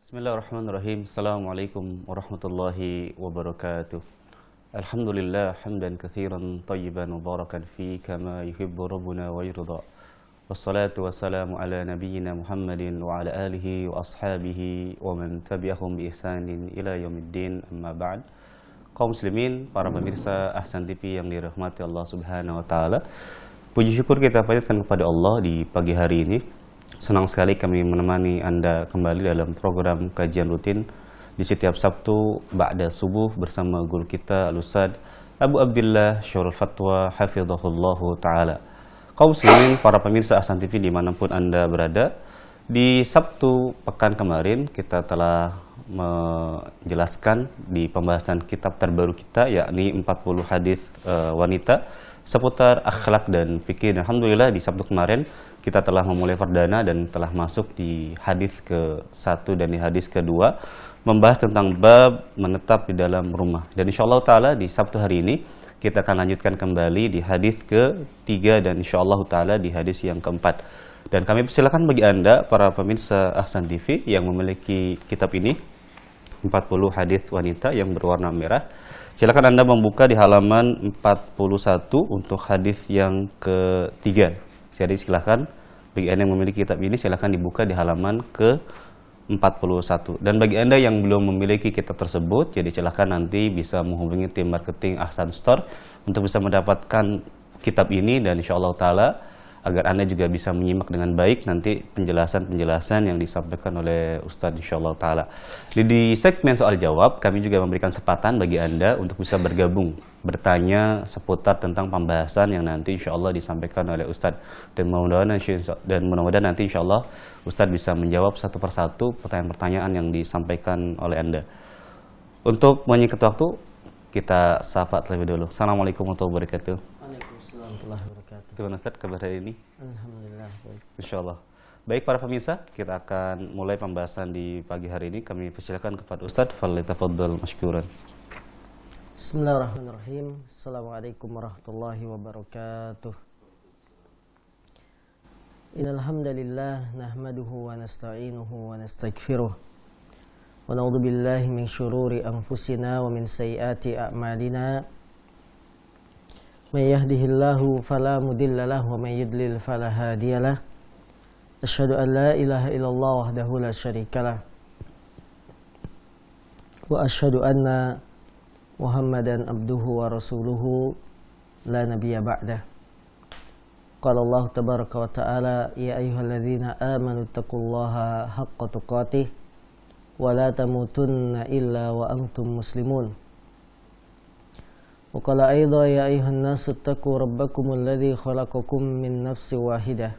Bismillahirrahmanirrahim. Assalamualaikum warahmatullahi wabarakatuh. Alhamdulillah hamdan katsiran tayyiban mubarakan fi kama yuhibbu rabbuna wa yarda. Wassalatu wassalamu ala nabiyyina Muhammadin wa ala alihi wa ashabihi wa man tabi'ahum bi ihsanin ila yaumiddin, amma ba'd. Kaum muslimin, para pemirsa Ahsan TV yang dirahmati Allah Subhanahu wa taala. Puji syukur kita panjatkan kepada Allah di pagi hari ini. Senang sekali kami menemani Anda kembali dalam program kajian rutin di setiap Sabtu ba'da subuh bersama guru kita Al-Ustaz Abu Abdillah Syarul Fatwa hafizahullahu ta'ala. Kaum muslimin, para pemirsa Ahsan TV dimanapun Anda berada, di Sabtu pekan kemarin kita telah menjelaskan di pembahasan kitab terbaru kita, yakni 40 hadis wanita seputar akhlak dan fikih. Alhamdulillah di Sabtu kemarin kita telah memulai perdana dan telah masuk di hadis ke-1 dan di hadis ke-2, membahas tentang bab menetap di dalam rumah. Dan insyaallah taala di Sabtu hari ini kita akan lanjutkan kembali di hadis ke-3 dan insyaallah taala di hadis yang ke-4. Dan kami persilakan bagi Anda para pemirsa Ahsan TV yang memiliki kitab ini 40 hadis wanita yang berwarna merah. Silakan Anda membuka di halaman 41 untuk hadis yang ke-3. Jadi silakan bagi Anda yang memiliki kitab ini silakan dibuka di halaman ke-41. Dan bagi Anda yang belum memiliki kitab tersebut, jadi silakan nanti bisa menghubungi tim marketing Ahsan Store untuk bisa mendapatkan kitab ini, dan insyaallah taala agar Anda juga bisa menyimak dengan baik nanti penjelasan-penjelasan yang disampaikan oleh Ustadz insyaallah ta'ala. Di segmen soal jawab, kami juga memberikan kesempatan bagi Anda untuk bisa bergabung, bertanya seputar tentang pembahasan yang nanti insyaallah disampaikan oleh Ustadz. Dan mudah-mudahan nanti insyaallah Ustadz bisa menjawab satu persatu pertanyaan-pertanyaan yang disampaikan oleh Anda. Untuk menyingkat waktu, kita sapa terlebih dulu. Assalamualaikum warahmatullahi wabarakatuh. Waalaikumsalam warahmatullahi wabarakatuh. Gimana Ustaz kabar hari ini? Alhamdulillah baik. Insyaallah. Baik para pemirsa, kita akan mulai pembahasan di pagi hari ini. Kami persilakan kepada Ustaz, falyatafaddal mashkuran. Bismillahirrahmanirrahim. Assalamualaikum warahmatullahi wabarakatuh. Innal hamdalillah nahmaduhu wa nasta'inuhu wa nastaghfiruh. Wa na'udzu billahi min syururi anfusina wa min sayyiati a'malina. Man yahdihillahu fala mudilla lahu wa man yudlil fala hadiyalah. Asyhadu an la ilaha illallah wahdahu la syarikalah. Wa asyhadu anna Muhammadan abduhu wa rasuluhu la nabiyya ba'dah. Qala Allah tabaraka wa ta'ala, ya ayyuhalladzina amanu taqullaha haqqa tuqatih wa la tamutunna illa wa antum muslimun. وقال أيضا يا أيها الناس اتقوا ربكم الذي خلقكم من نفس واحدة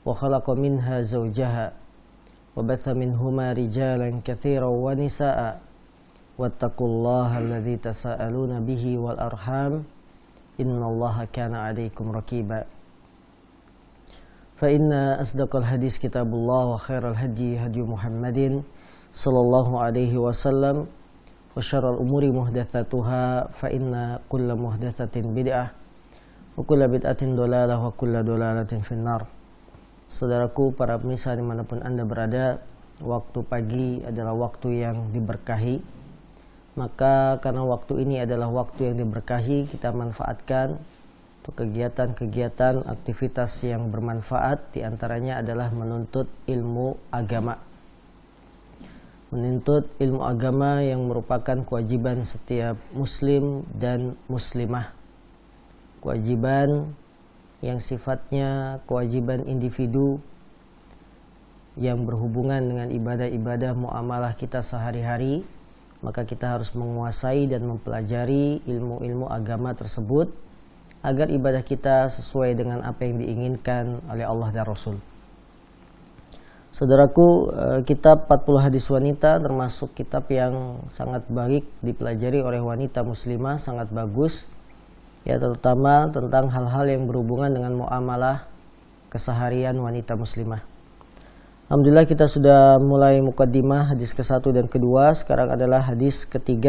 وخلق منها زوجها وبث منهما رجالا كثيرا ونساء واتقوا الله الذي تساءلون به والأرحام إن الله كان عليكم رقيبا فإن أصدق الحديث كتاب الله وخير الهدي هدي محمد صلى الله عليه وسلم وشر الأمور محدثاتها فإن كل محدثة بدعة وكل بدعة ضلالة وكل ضلالة في النار. Saudaraku, para pemirsa dimanapun Anda berada, waktu pagi adalah waktu yang diberkahi. Maka karena waktu ini adalah waktu yang diberkahi, kita manfaatkan untuk kegiatan-kegiatan aktivitas yang bermanfaat. Di antaranya adalah menuntut ilmu agama. Menuntut ilmu agama yang merupakan kewajiban setiap muslim dan muslimah. Kewajiban yang sifatnya kewajiban individu yang berhubungan dengan ibadah-ibadah muamalah kita sehari-hari. Maka kita harus menguasai dan mempelajari ilmu-ilmu agama tersebut agar ibadah kita sesuai dengan apa yang diinginkan oleh Allah dan Rasul. Saudaraku, kitab 40 hadis wanita termasuk kitab yang sangat baik dipelajari oleh wanita muslimah, sangat bagus. Ya, terutama tentang hal-hal yang berhubungan dengan muamalah keseharian wanita muslimah. Alhamdulillah kita sudah mulai mukaddimah hadis ke-1 dan ke-2. Sekarang adalah hadis ke-3.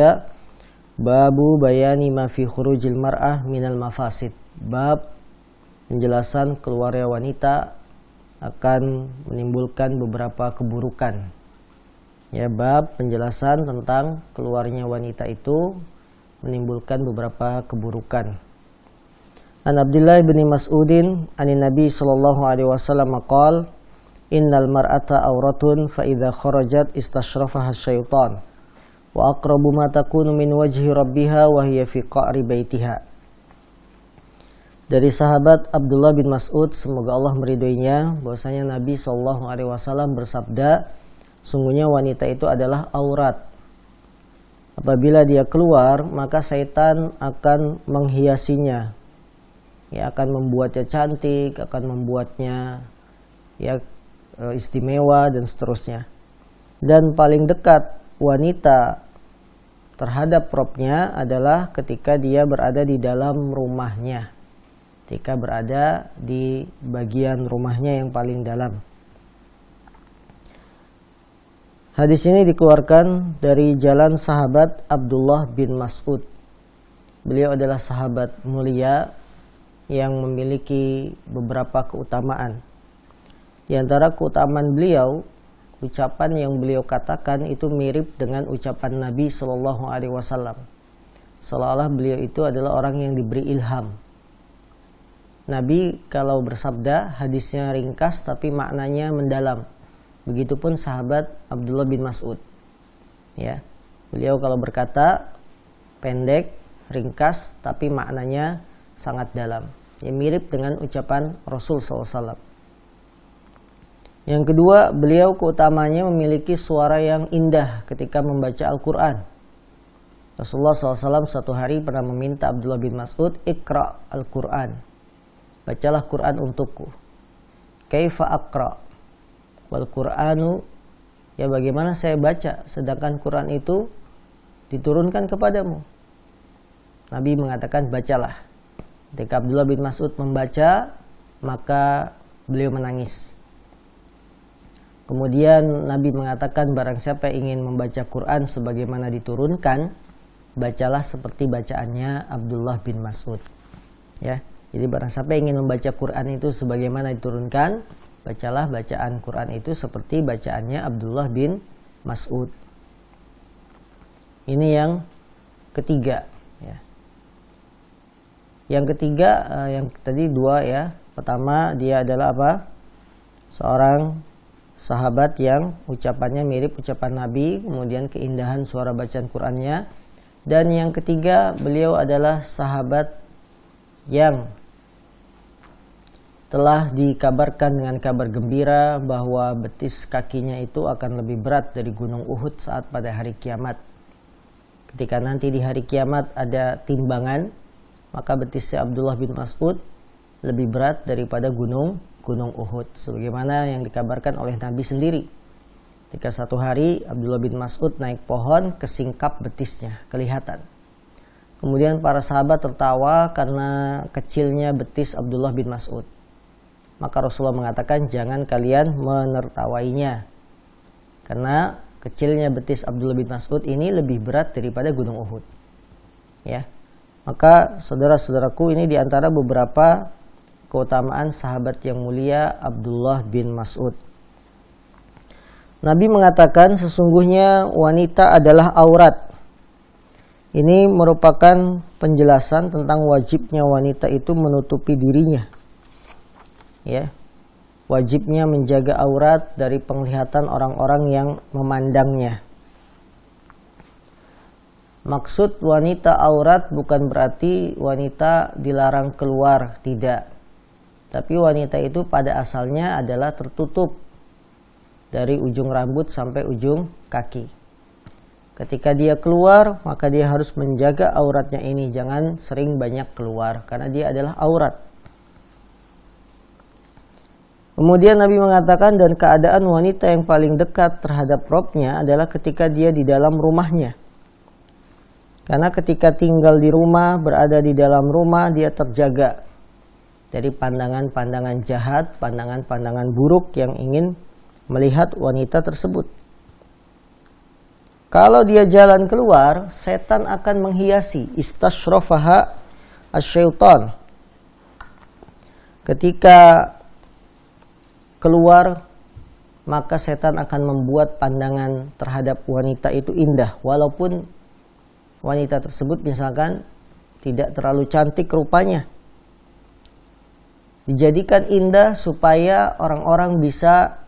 Babu bayani ma fi khurujil mar'ah minal mafasid. Bab penjelasan keluarnya wanita akan menimbulkan beberapa keburukan. Ya, bab penjelasan tentang keluarnya wanita itu menimbulkan beberapa keburukan. An Abdullah bin Mas'udin anin Nabi sallallahu alaihi wasallam qala innal mar'ata auratun fa idza kharajat istashrafaha syaitan wa aqrabu ma takunu min wajhi rabbiha wa hiya fi qa'ri baitiha. Dari sahabat Abdullah bin Mas'ud, semoga Allah meridhoinya, bahwasanya Nabi sallallahu alaihi wasallam bersabda, sungguhnya wanita itu adalah aurat. Apabila dia keluar, maka syaitan akan menghiasinya. Ya, akan membuatnya cantik, akan membuatnya ya istimewa dan seterusnya. Dan paling dekat wanita terhadap robnya adalah ketika dia berada di dalam rumahnya, ketika berada di bagian rumahnya yang paling dalam. Hadis ini dikeluarkan dari jalan sahabat Abdullah bin Mas'ud. Beliau adalah sahabat mulia yang memiliki beberapa keutamaan. Di antara keutamaan beliau, ucapan yang beliau katakan itu mirip dengan ucapan Nabi Shallallahu Alaihi Wasallam. Seolah-olah beliau itu adalah orang yang diberi ilham. Nabi kalau bersabda, hadisnya ringkas tapi maknanya mendalam. Begitupun sahabat Abdullah bin Mas'ud. Ya, beliau kalau berkata pendek, ringkas, tapi maknanya sangat dalam. Ya, mirip dengan ucapan Rasul SAW. Yang kedua, beliau keutamanya memiliki suara yang indah ketika membaca Al-Quran. Rasulullah SAW satu hari pernah meminta Abdullah bin Mas'ud, Iqra' Al-Quran. Bacalah Quran untukku. Kaifa aqra' wal Qur'anu, ya bagaimana saya baca sedangkan Quran itu diturunkan kepadamu. Nabi mengatakan bacalah. Ketika Abdullah bin Mas'ud membaca, maka beliau menangis. Kemudian Nabi mengatakan barang siapa yang ingin membaca Quran sebagaimana diturunkan, bacalah seperti bacaannya Abdullah bin Mas'ud. Ya, jadi barang siapa yang ingin membaca Quran itu sebagaimana diturunkan, bacalah bacaan Quran itu seperti bacaannya Abdullah bin Mas'ud. Ini yang ketiga. Ya. Yang ketiga, yang tadi dua ya. Pertama, dia adalah apa? Seorang sahabat yang ucapannya mirip ucapan Nabi, kemudian keindahan suara bacaan Qurannya. Dan yang ketiga, beliau adalah sahabat yang telah dikabarkan dengan kabar gembira bahwa betis kakinya itu akan lebih berat dari gunung Uhud saat pada hari kiamat. Ketika nanti di hari kiamat ada timbangan, maka betisnya Abdullah bin Mas'ud lebih berat daripada gunung Uhud. Sebagaimana yang dikabarkan oleh Nabi sendiri. Ketika satu hari Abdullah bin Mas'ud naik pohon, kesingkap betisnya, kelihatan. Kemudian para sahabat tertawa karena kecilnya betis Abdullah bin Mas'ud. Maka Rasulullah mengatakan jangan kalian menertawainya. Karena kecilnya betis Abdullah bin Mas'ud ini lebih berat daripada gunung Uhud. Ya. Maka saudara-saudaraku, ini diantara beberapa keutamaan sahabat yang mulia Abdullah bin Mas'ud. Nabi mengatakan sesungguhnya wanita adalah aurat. Ini merupakan penjelasan tentang wajibnya wanita itu menutupi dirinya. Ya, wajibnya menjaga aurat dari penglihatan orang-orang yang memandangnya. Maksud wanita aurat bukan berarti wanita dilarang keluar, tidak. Tapi wanita itu pada asalnya adalah tertutup dari ujung rambut sampai ujung kaki. Ketika dia keluar, maka dia harus menjaga auratnya ini, jangan sering banyak keluar karena dia adalah aurat. Kemudian Nabi mengatakan dan keadaan wanita yang paling dekat terhadap robnya adalah ketika dia di dalam rumahnya. Karena ketika tinggal di rumah, berada di dalam rumah, dia terjaga dari pandangan-pandangan jahat, pandangan-pandangan buruk yang ingin melihat wanita tersebut. Kalau dia jalan keluar, setan akan menghiasi. Istashrafaha asyaitan. Ketika keluar, maka setan akan membuat pandangan terhadap wanita itu indah, walaupun wanita tersebut misalkan tidak terlalu cantik rupanya. Dijadikan indah supaya orang-orang bisa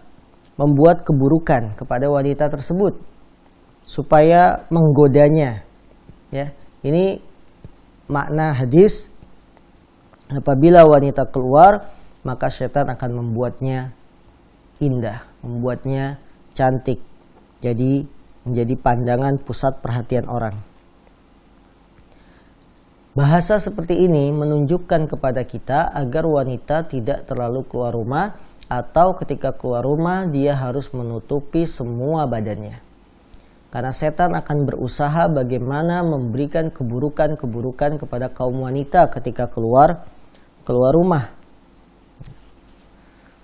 membuat keburukan kepada wanita tersebut, supaya menggodanya. Ya, ini makna hadis. Apabila wanita keluar, maka setan akan membuatnya indah, membuatnya cantik, jadi menjadi pandangan pusat perhatian orang. Bahasa seperti ini menunjukkan kepada kita agar wanita tidak terlalu keluar rumah, atau ketika keluar rumah dia harus menutupi semua badannya. Karena setan akan berusaha bagaimana memberikan keburukan-keburukan kepada kaum wanita ketika keluar rumah.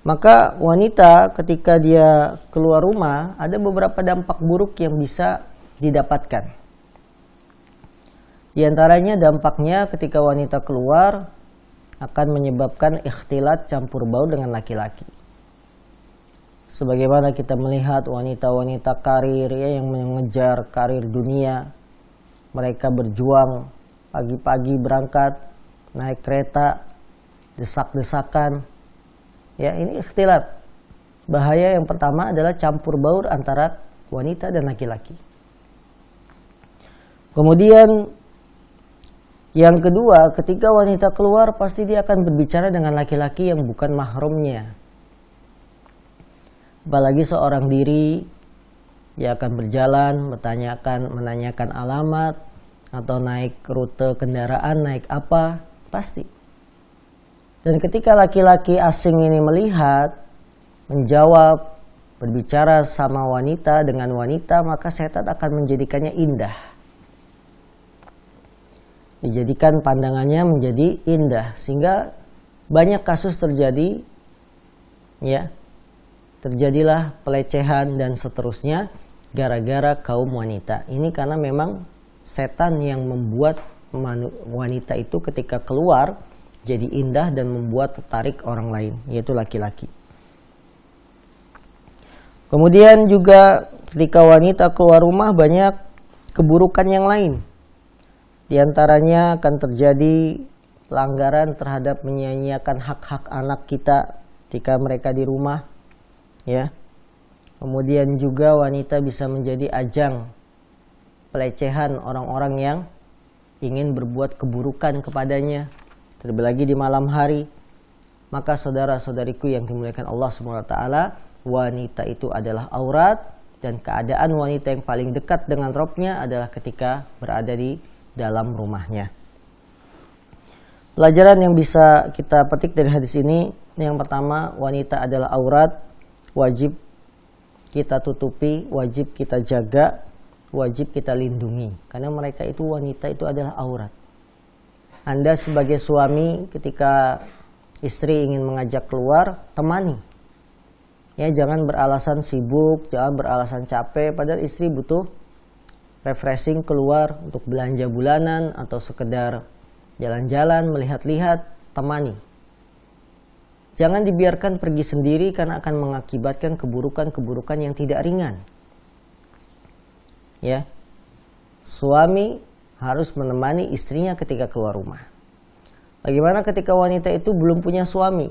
Maka wanita ketika dia keluar rumah, ada beberapa dampak buruk yang bisa didapatkan. Di antaranya dampaknya ketika wanita keluar akan menyebabkan ikhtilat, campur baur dengan laki-laki. Sebagaimana kita melihat wanita-wanita karir ya, yang mengejar karir dunia. Mereka berjuang pagi-pagi berangkat, naik kereta, desak-desakan. Ya, ini ikhtilat. Bahaya yang pertama adalah campur baur antara wanita dan laki-laki. Kemudian yang kedua, ketika wanita keluar pasti dia akan berbicara dengan laki-laki yang bukan mahramnya. Apalagi seorang diri, dia akan berjalan, menanyakan alamat, atau naik rute kendaraan, naik apa, pasti. Dan ketika laki-laki asing ini melihat, menjawab, berbicara sama wanita dengan wanita, maka setan akan menjadikannya indah. Dijadikan pandangannya menjadi indah, sehingga banyak kasus terjadi, ya, terjadilah pelecehan dan seterusnya gara-gara kaum wanita. Ini karena memang setan yang membuat wanita itu ketika keluar jadi indah dan membuat tertarik orang lain, yaitu laki-laki. Kemudian juga ketika wanita keluar rumah banyak keburukan yang lain. Di antaranya akan terjadi pelanggaran terhadap menyia-nyiakan hak-hak anak kita ketika mereka di rumah, ya. Kemudian juga wanita bisa menjadi ajang pelecehan orang-orang yang ingin berbuat keburukan kepadanya, terlebih lagi di malam hari. Maka saudara-saudariku yang dimuliakan Allah SWT, wanita itu adalah aurat, dan keadaan wanita yang paling dekat dengan robnya adalah ketika berada di dalam rumahnya. Pelajaran yang bisa kita petik dari hadis ini, yang pertama, wanita adalah aurat, wajib kita tutupi, wajib kita jaga, wajib kita lindungi, karena mereka itu, wanita itu adalah aurat. Anda sebagai suami ketika istri ingin mengajak keluar, temani. Ya, jangan beralasan sibuk, jangan beralasan capek, padahal istri butuh refreshing keluar untuk belanja bulanan atau sekedar jalan-jalan, melihat-lihat, temani. Jangan dibiarkan pergi sendiri karena akan mengakibatkan keburukan-keburukan yang tidak ringan. Ya. Suami harus menemani istrinya ketika keluar rumah. Bagaimana ketika wanita itu belum punya suami?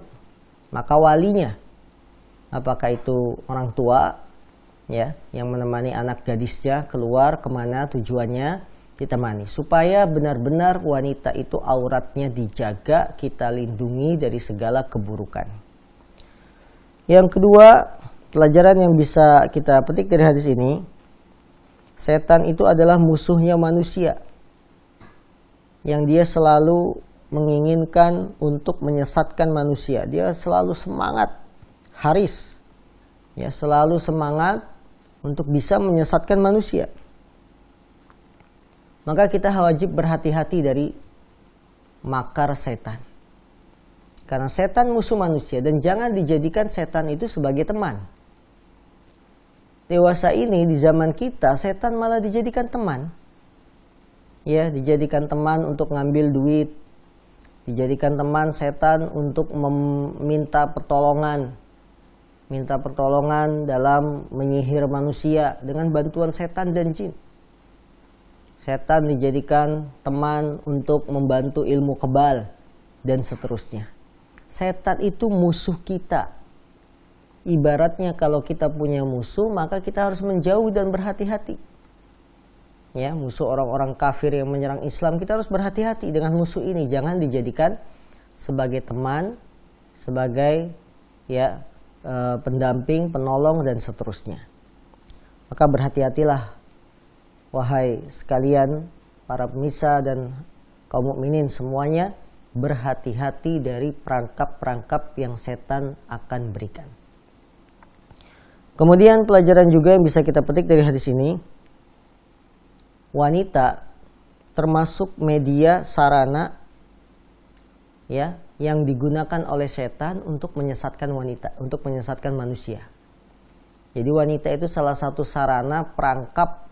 Maka walinya, apakah itu orang tua, ya, yang menemani anak gadisnya keluar kemana tujuannya, ditemani, supaya benar-benar wanita itu auratnya dijaga, kita lindungi dari segala keburukan. Yang kedua, pelajaran yang bisa kita petik dari hadis ini, setan itu adalah musuhnya manusia, yang dia selalu menginginkan untuk menyesatkan manusia. Dia selalu semangat, haris, ya, selalu semangat untuk bisa menyesatkan manusia. Maka kita wajib berhati-hati dari makar setan. Karena setan musuh manusia, dan jangan dijadikan setan itu sebagai teman. Dewasa ini di zaman kita, setan malah dijadikan teman. Ya, dijadikan teman untuk ngambil duit. Dijadikan teman setan untuk meminta pertolongan. minta pertolongan dalam menyihir manusia dengan bantuan setan dan jin. Setan dijadikan teman untuk membantu ilmu kebal dan seterusnya. Setan itu musuh kita. Ibaratnya kalau kita punya musuh, maka kita harus menjauh dan berhati-hati. Ya, musuh orang-orang kafir yang menyerang Islam, kita harus berhati-hati dengan musuh ini. Jangan dijadikan sebagai teman, sebagai pendamping, penolong dan seterusnya. Maka berhati-hatilah wahai sekalian para pemirsa dan kaum mukminin semuanya, berhati-hati dari perangkap-perangkap yang setan akan berikan. Kemudian pelajaran juga yang bisa kita petik dari hadis ini, wanita termasuk media sarana yang digunakan oleh setan untuk menyesatkan wanita, untuk menyesatkan manusia. Jadi wanita itu salah satu sarana perangkap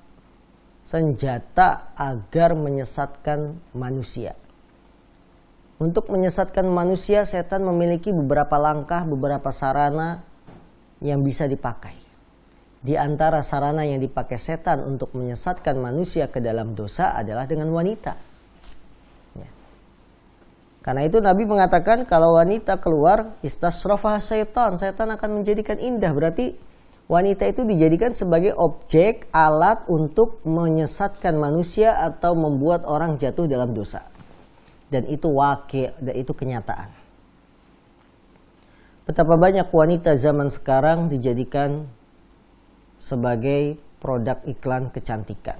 senjata agar menyesatkan manusia. Untuk menyesatkan manusia, setan memiliki beberapa langkah, beberapa sarana yang bisa dipakai. Di antara sarana yang dipakai setan untuk menyesatkan manusia ke dalam dosa adalah dengan wanita. Ya. Karena itu Nabi mengatakan kalau wanita keluar, istasrafah syaitan, setan akan menjadikan indah. Berarti wanita itu dijadikan sebagai objek, alat untuk menyesatkan manusia atau membuat orang jatuh dalam dosa. Dan itu waqi', dan itu kenyataan. Betapa banyak wanita zaman sekarang dijadikan sebagai produk iklan kecantikan.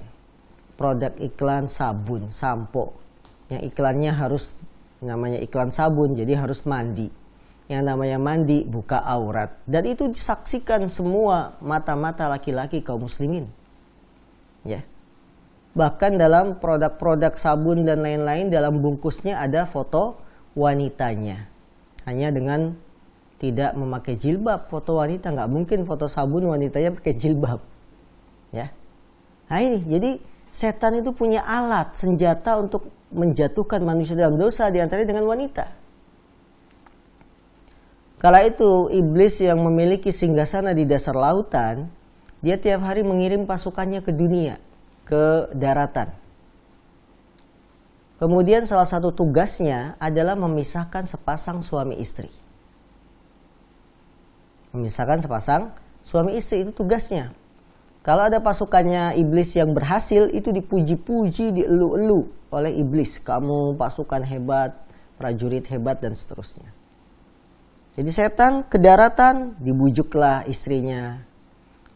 Produk iklan sabun, sampo. Yang iklannya harus, namanya iklan sabun, jadi harus mandi. Yang namanya mandi, buka aurat. Dan itu disaksikan semua mata-mata laki-laki kaum muslimin. Ya. Bahkan dalam produk-produk sabun dan lain-lain, dalam bungkusnya ada foto wanitanya. Hanya dengan tidak memakai jilbab, foto wanita, nggak mungkin foto sabun wanitanya pakai jilbab, ya. Nah ini, jadi setan itu punya alat, senjata untuk menjatuhkan manusia dalam dosa, diantaranya dengan wanita. Kala itu iblis yang memiliki singgasana di dasar lautan, dia tiap hari mengirim pasukannya ke dunia, ke daratan. Kemudian salah satu tugasnya adalah memisahkan sepasang suami istri. Memisahkan sepasang suami istri, itu tugasnya. Kalau ada pasukannya iblis yang berhasil, itu dipuji-puji, dielu-elu oleh iblis. Kamu pasukan hebat, prajurit hebat dan seterusnya. Jadi setan ke daratan, dibujuklah istrinya.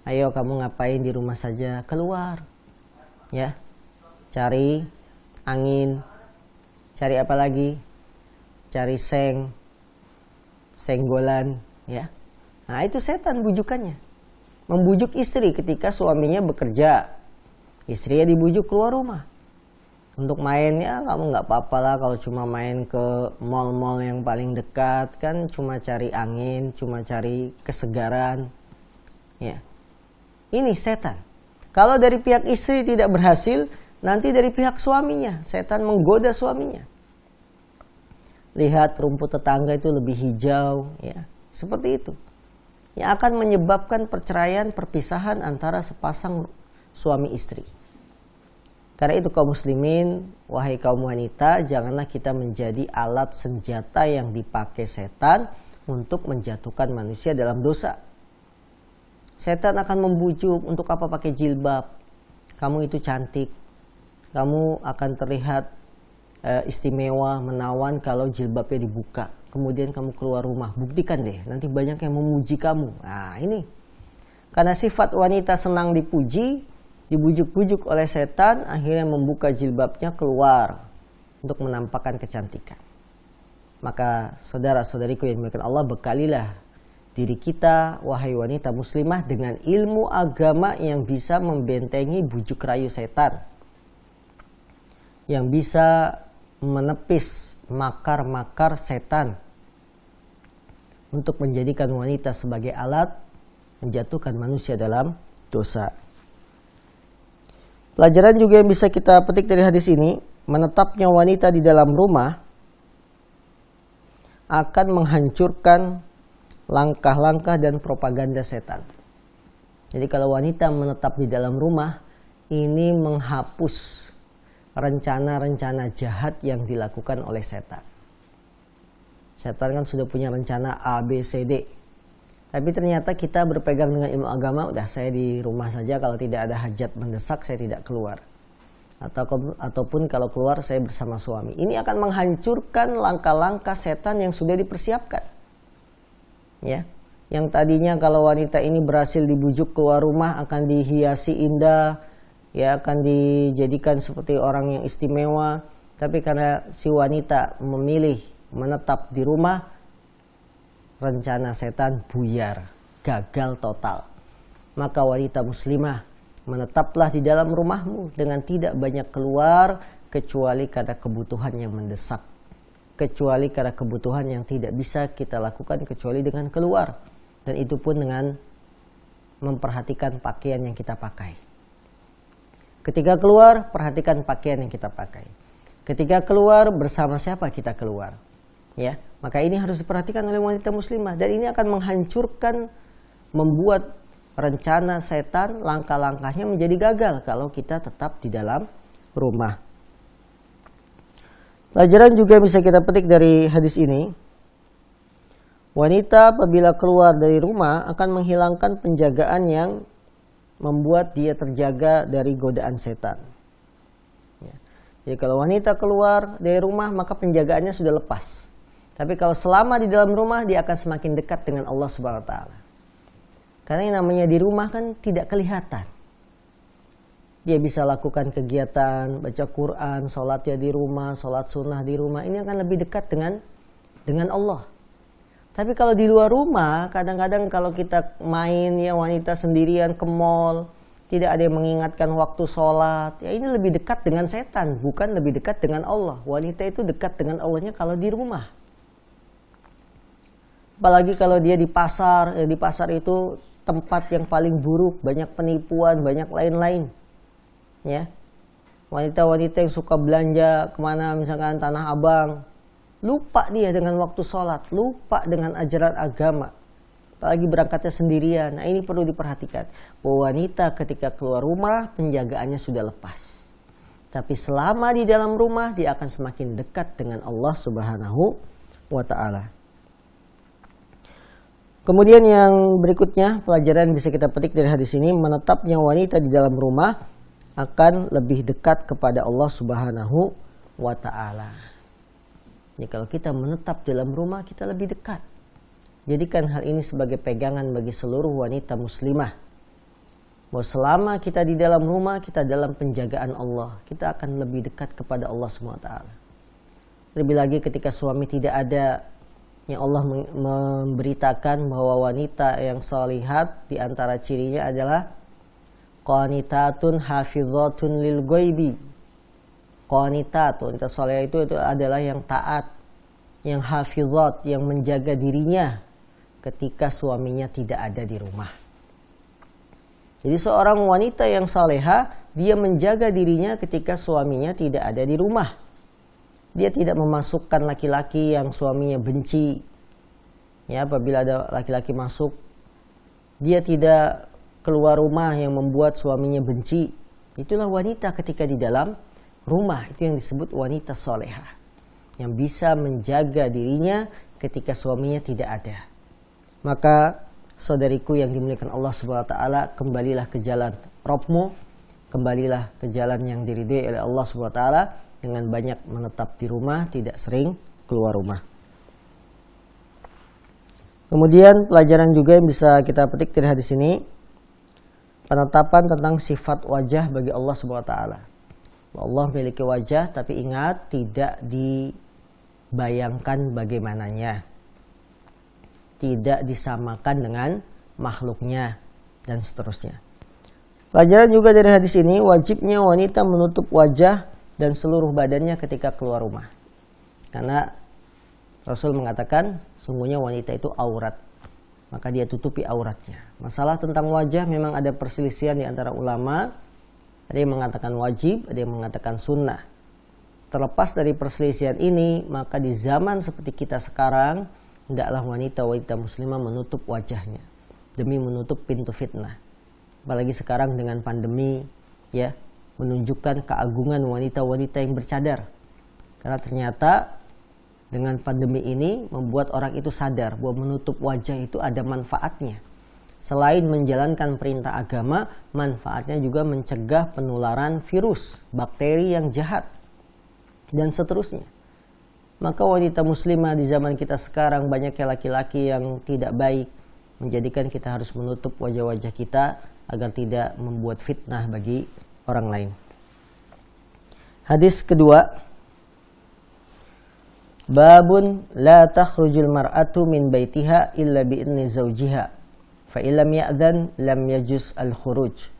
Ayo kamu ngapain di rumah saja, keluar. Ya. Cari angin. Cari apa lagi? Cari senggolan, ya. Nah itu setan bujukannya. Membujuk istri ketika suaminya bekerja. Istrinya dibujuk keluar rumah. Untuk mainnya kamu gak apa-apa lah kalau cuma main ke mall-mall yang paling dekat. Kan cuma cari angin, cuma cari kesegaran. Ya. Ini setan. Kalau dari pihak istri tidak berhasil, nanti dari pihak suaminya. Setan menggoda suaminya. Lihat rumput tetangga itu lebih hijau. Ya. Seperti itu. Yang akan menyebabkan perceraian, perpisahan antara sepasang suami istri. Karena itu kaum muslimin, wahai kaum wanita, janganlah kita menjadi alat senjata yang dipakai setan untuk menjatuhkan manusia dalam dosa. Setan akan membujuk, untuk apa pakai jilbab? Kamu itu cantik, kamu akan terlihat istimewa, menawan kalau jilbabnya dibuka. Kemudian kamu keluar rumah, buktikan deh, nanti banyak yang memuji kamu. Nah ini, karena sifat wanita senang dipuji, dibujuk-bujuk oleh setan, akhirnya membuka jilbabnya keluar untuk menampakkan kecantikan. Maka saudara-saudariku yang dimuliakan Allah, bekalilah diri kita, wahai wanita muslimah, dengan ilmu agama yang bisa membentengi bujuk rayu setan, yang bisa menepis makar-makar setan untuk menjadikan wanita sebagai alat menjatuhkan manusia dalam dosa. Pelajaran juga yang bisa kita petik dari hadis ini, menetapnya wanita di dalam rumah akan menghancurkan langkah-langkah dan propaganda setan. Jadi kalau wanita menetap di dalam rumah, ini menghapus rencana-rencana jahat yang dilakukan oleh setan. Setan kan sudah punya rencana A, B, C, D. Tapi ternyata kita berpegang dengan ilmu agama, udah saya di rumah saja, kalau tidak ada hajat mendesak saya tidak keluar. Ataupun kalau keluar saya bersama suami. Ini akan menghancurkan langkah-langkah setan yang sudah dipersiapkan. Ya. Yang tadinya kalau wanita ini berhasil dibujuk keluar rumah akan dihiasi indah, ya, akan dijadikan seperti orang yang istimewa. Tapi karena si wanita memilih menetap di rumah, rencana setan buyar, gagal total. Maka wanita muslimah, menetaplah di dalam rumahmu dengan tidak banyak keluar kecuali karena kebutuhan yang mendesak, kecuali karena kebutuhan yang tidak bisa kita lakukan kecuali dengan keluar. Dan itu pun dengan memperhatikan pakaian yang kita pakai. Ketika keluar, perhatikan pakaian yang kita pakai. Ketika keluar, bersama siapa kita keluar. Ya, maka ini harus diperhatikan oleh wanita muslimah. Dan ini akan menghancurkan, membuat rencana setan, langkah-langkahnya menjadi gagal kalau kita tetap di dalam rumah. Pelajaran juga bisa kita petik dari hadis ini. Wanita apabila keluar dari rumah akan menghilangkan penjagaan yang membuat dia terjaga dari godaan setan. Ya. Jadi kalau wanita keluar dari rumah maka penjagaannya sudah lepas. Tapi kalau selama di dalam rumah dia akan semakin dekat dengan Allah Subhanahu wa taala. Karena yang namanya di rumah kan tidak kelihatan. Dia bisa lakukan kegiatan, baca Quran, sholatnya di rumah, sholat sunnah di rumah. Ini akan lebih dekat dengan Allah. Tapi kalau di luar rumah, kadang-kadang kalau kita main ya wanita sendirian ke mall, tidak ada yang mengingatkan waktu sholat, ya ini lebih dekat dengan setan, bukan lebih dekat dengan Allah. Wanita itu dekat dengan Allahnya kalau di rumah. Apalagi kalau dia di pasar, di pasar itu tempat yang paling buruk, banyak penipuan, banyak lain-lain. Ya, wanita-wanita yang suka belanja kemana, misalkan Tanah Abang, lupa dia dengan waktu sholat, lupa dengan ajaran agama. Apalagi berangkatnya sendirian. Nah ini perlu diperhatikan. Bahwa wanita ketika keluar rumah, penjagaannya sudah lepas. Tapi selama di dalam rumah, dia akan semakin dekat dengan Allah Subhanahu wa ta'ala. Kemudian yang berikutnya, pelajaran bisa kita petik dari hadis ini, menetapnya wanita di dalam rumah akan lebih dekat kepada Allah Subhanahu wa ta'ala. Jadi kalau kita menetap dalam rumah, kita lebih dekat. Jadikan hal ini sebagai pegangan bagi seluruh wanita muslimah. Bahwa selama kita di dalam rumah, kita dalam penjagaan Allah. Kita akan lebih dekat kepada Allah SWT. Lebih lagi ketika suami tidak ada, yang Allah memberitakan bahwa wanita yang sholihat di antara cirinya adalah qanitatun hafizatun lil ghaibi. Qanitat, wanita soleh itu adalah yang taat, yang hafizat, yang menjaga dirinya ketika suaminya tidak ada di rumah. Jadi seorang wanita yang soleha, dia menjaga dirinya ketika suaminya tidak ada di rumah. Dia tidak memasukkan laki-laki yang suaminya benci. Ya, apabila ada laki-laki masuk, dia tidak keluar rumah yang membuat suaminya benci. Itulah wanita ketika di dalam rumah, itu yang disebut wanita solehah, yang bisa menjaga dirinya ketika suaminya tidak ada. Maka saudariku yang dimuliakan Allah Subhanahu wa taala, kembalilah ke jalan Rabbmu, kembalilah ke jalan yang diridhai oleh Allah Subhanahu wa taala dengan banyak menetap di rumah, tidak sering keluar rumah. Kemudian pelajaran juga yang bisa kita petik dari hadis ini, penetapan tentang sifat wajah bagi Allah Subhanahu wa taala. Allah memiliki wajah, tapi ingat tidak dibayangkan bagaimananya, tidak disamakan dengan makhluknya, dan seterusnya. Pelajaran juga dari hadis ini, wajibnya wanita menutup wajah dan seluruh badannya ketika keluar rumah. Karena Rasul mengatakan sungguhnya wanita itu aurat, maka dia tutupi auratnya. Masalah tentang wajah memang ada perselisihan di antara ulama. Ada yang mengatakan wajib, ada yang mengatakan sunnah. Terlepas dari perselisihan ini, maka di zaman seperti kita sekarang, hendaklah wanita-wanita muslimah menutup wajahnya demi menutup pintu fitnah. Apalagi sekarang dengan pandemi, ya, menunjukkan keagungan wanita-wanita yang bercadar. Karena ternyata dengan pandemi ini membuat orang itu sadar bahwa menutup wajah itu ada manfaatnya. Selain menjalankan perintah agama, manfaatnya juga mencegah penularan virus, bakteri yang jahat, dan seterusnya. Maka wanita muslimah di zaman kita sekarang banyak laki-laki yang tidak baik, menjadikan kita harus menutup wajah-wajah kita agar tidak membuat fitnah bagi orang lain. Hadis kedua, babun la takhrujul mar'atu min baitiha illa bi'idni zawjiha fa illam ya'dhan lam yajuz al-khuruj.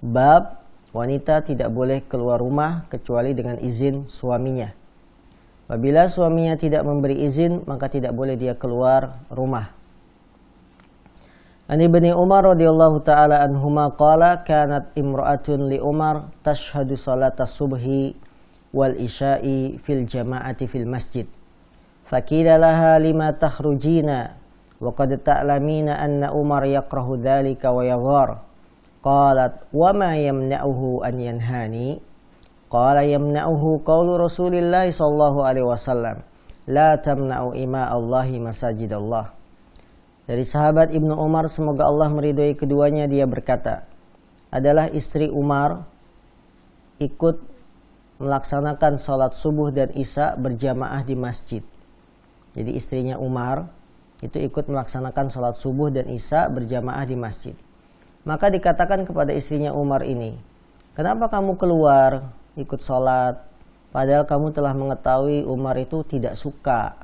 Bab wanita tidak boleh keluar rumah kecuali dengan izin suaminya. Apabila suaminya tidak memberi izin, maka tidak boleh dia keluar rumah. An Ibni Umar radhiyallahu taala anhuma qala kanat imra'atun li Umar tashhadu salata subhi wal isya'i fil jama'ati fil masjid. Fakila laha lima takhrujina wa qad ta'lamina anna Umar yakrahu dhalika wa yaghar. Qalat wa ma yamna'uhu an yanhani? Qala yamna'uhu qawlu Rasulillah sallallahu alaihi wasallam la tamna'u ima Allahi masajidallah. Dari sahabat Ibnu Umar, semoga Allah meridhoi keduanya, dia berkata, adalah istri Umar ikut melaksanakan sholat subuh dan isya berjamaah di masjid. Jadi istrinya Umar itu ikut melaksanakan sholat subuh dan isya berjamaah di masjid. Maka dikatakan kepada istrinya Umar ini, kenapa kamu keluar ikut sholat, padahal kamu telah mengetahui Umar itu tidak suka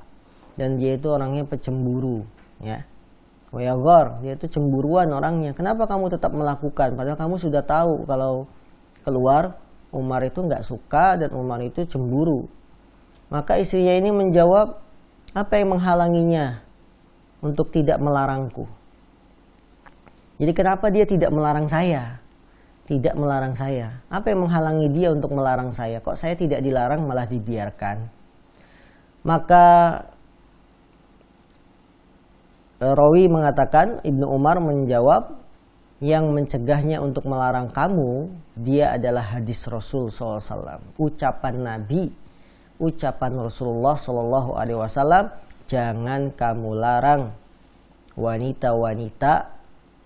dan dia itu orangnya pecemburu, ya. Wayaghar, dia itu cemburuan orangnya. Kenapa kamu tetap melakukan? Padahal kamu sudah tahu kalau keluar Umar itu nggak suka dan Umar itu cemburu. Maka istrinya ini menjawab, apa yang menghalanginya untuk tidak melarangku? Jadi kenapa dia tidak melarang saya? Tidak melarang saya. Apa yang menghalangi dia untuk melarang saya? Kok saya tidak dilarang malah dibiarkan? Maka rawi mengatakan, Ibnu Umar menjawab, yang mencegahnya untuk melarang kamu, dia adalah hadis Rasul SAW, ucapan Nabi, ucapan Rasulullah SAW, jangan kamu larang wanita-wanita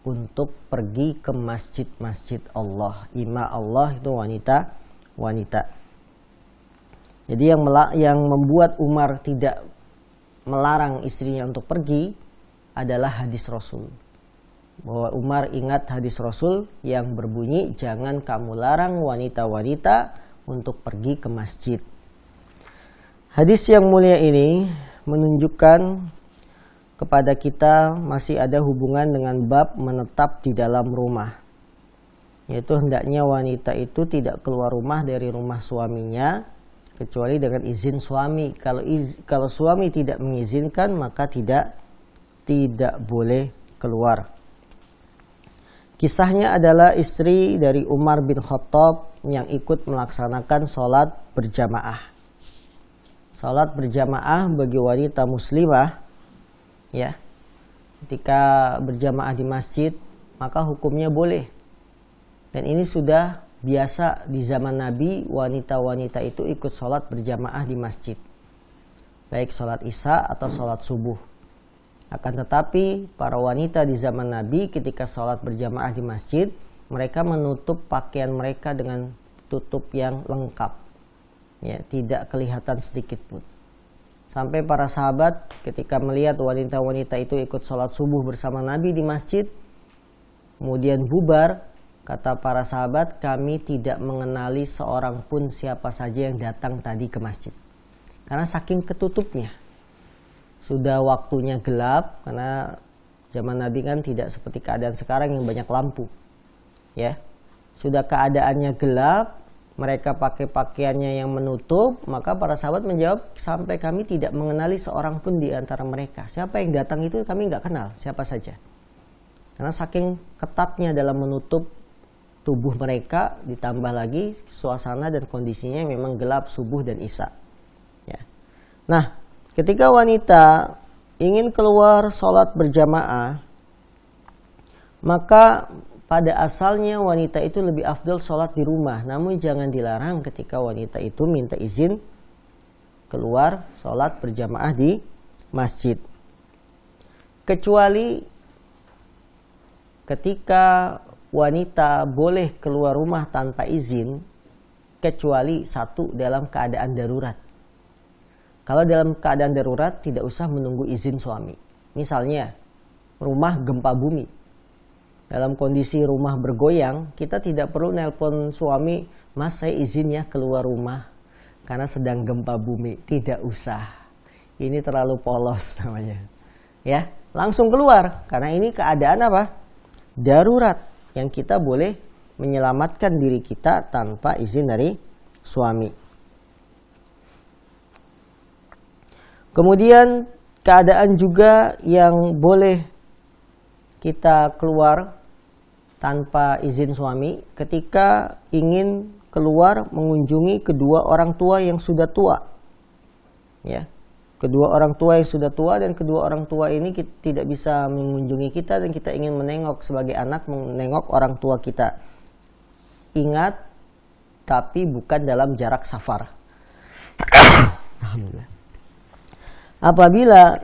untuk pergi ke masjid-masjid Allah. Ima Allah itu wanita. Jadi yang membuat Umar tidak melarang istrinya untuk pergi adalah hadis Rasul. Bahwa Umar ingat hadis Rasul yang berbunyi, jangan kamu larang wanita-wanita untuk pergi ke masjid. Hadis yang mulia ini menunjukkan kepada kita masih ada hubungan dengan bab menetap di dalam rumah. Yaitu hendaknya wanita itu tidak keluar rumah dari rumah suaminya kecuali dengan izin suami. Kalau suami tidak mengizinkan, maka tidak boleh keluar. Kisahnya adalah istri dari Umar bin Khattab yang ikut melaksanakan sholat berjamaah. Sholat berjamaah bagi wanita muslimah, ya, ketika berjamaah di masjid, maka hukumnya boleh. Dan ini sudah biasa di zaman Nabi, wanita-wanita itu ikut sholat berjamaah di masjid, baik sholat isya atau sholat subuh. Akan tetapi para wanita di zaman Nabi ketika sholat berjamaah di masjid, mereka menutup pakaian mereka dengan tutup yang lengkap, ya, tidak kelihatan sedikit pun. Sampai para sahabat ketika melihat wanita-wanita itu ikut sholat subuh bersama Nabi di masjid, kemudian bubar, kata para sahabat, kami tidak mengenali seorang pun siapa saja yang datang tadi ke masjid. Karena saking ketutupnya. Sudah waktunya gelap, karena zaman Nabi kan tidak seperti keadaan sekarang yang banyak lampu, ya. Sudah keadaannya gelap, mereka pakai pakaiannya yang menutup, maka para sahabat menjawab, sampai kami tidak mengenali seorang pun di antara mereka. Siapa yang datang itu kami nggak kenal, siapa saja. Karena saking ketatnya dalam menutup tubuh mereka, ditambah lagi suasana dan kondisinya memang gelap subuh dan isya, ya. Nah, ketika wanita ingin keluar sholat berjamaah, maka pada asalnya wanita itu lebih afdal sholat di rumah. Namun jangan dilarang ketika wanita itu minta izin keluar sholat berjamaah di masjid. Kecuali ketika wanita boleh keluar rumah tanpa izin, kecuali satu, dalam keadaan darurat. Kalau dalam keadaan darurat tidak usah menunggu izin suami. Misalnya rumah gempa bumi. Dalam kondisi rumah bergoyang, kita tidak perlu nelpon suami, "Mas, saya izin ya keluar rumah karena sedang gempa bumi." Tidak usah. Ini terlalu polos namanya. Ya, langsung keluar karena ini keadaan apa? Darurat yang kita boleh menyelamatkan diri kita tanpa izin dari suami. Kemudian keadaan juga yang boleh kita keluar tanpa izin suami ketika ingin keluar mengunjungi kedua orang tua yang sudah tua. Ya. Kedua orang tua yang sudah tua, dan kedua orang tua ini tidak bisa mengunjungi kita dan kita ingin menengok sebagai anak, menengok orang tua kita. Ingat, tapi bukan dalam jarak safar. Alhamdulillah. Apabila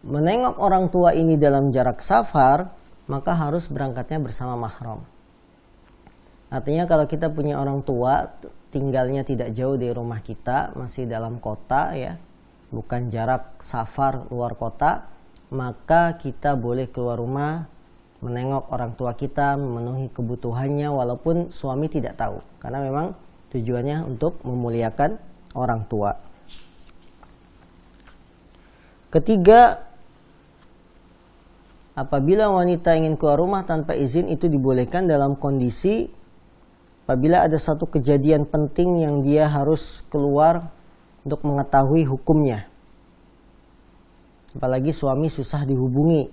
menengok orang tua ini dalam jarak safar, maka harus berangkatnya bersama mahram. Artinya kalau kita punya orang tua tinggalnya tidak jauh dari rumah kita, masih dalam kota ya, bukan jarak safar luar kota, maka kita boleh keluar rumah menengok orang tua kita, memenuhi kebutuhannya walaupun suami tidak tahu, karena memang tujuannya untuk memuliakan orang tua. Ketiga, apabila wanita ingin keluar rumah tanpa izin itu dibolehkan dalam kondisi apabila ada satu kejadian penting yang dia harus keluar untuk mengetahui hukumnya. Apalagi suami susah dihubungi